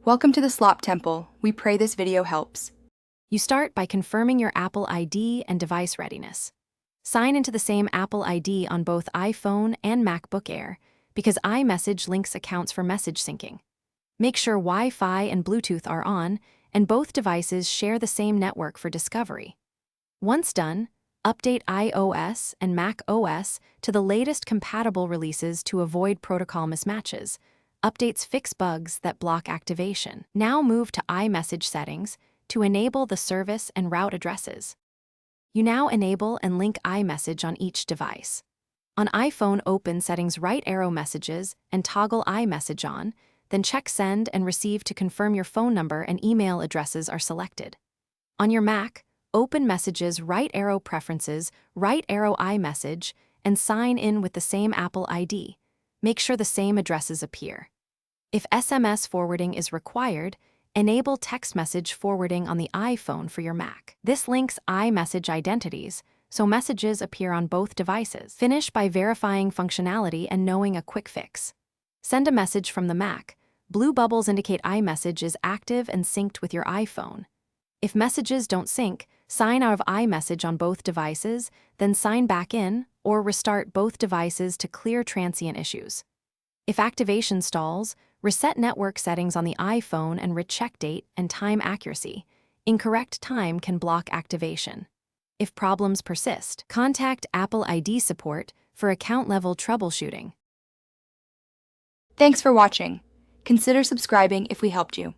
Welcome to the Slop Temple. We pray this video helps. You start by confirming your Apple ID and device readiness. Sign into the same Apple ID on both iPhone and MacBook Air because iMessage links accounts for message syncing. Make sure Wi-Fi and Bluetooth are on and both devices share the same network for discovery. Once done, update iOS and Mac OS to the latest compatible releases to avoid protocol mismatches. Updates fix bugs that block activation. Now move to iMessage settings to enable the service and route addresses. You now enable and link iMessage on each device. On iPhone, open Settings right arrow Messages and toggle iMessage on, then check Send and Receive to confirm your phone number and email addresses are selected. On your Mac, open Messages right arrow Preferences, right arrow iMessage, and sign in with the same Apple ID. Make sure the same addresses appear. If SMS forwarding is required, enable text message forwarding on the iPhone for your Mac. This links iMessage identities, so messages appear on both devices. Finish by verifying functionality and knowing a quick fix. Send a message from the Mac. Blue bubbles indicate iMessage is active and synced with your iPhone. If messages don't sync, sign out of iMessage on both devices, then sign back in or restart both devices to clear transient issues. If activation stalls, reset network settings on the iPhone and recheck date and time accuracy. Incorrect time can block activation. If problems persist, contact Apple ID support for account-level troubleshooting. Thanks for watching. Consider subscribing if we helped you.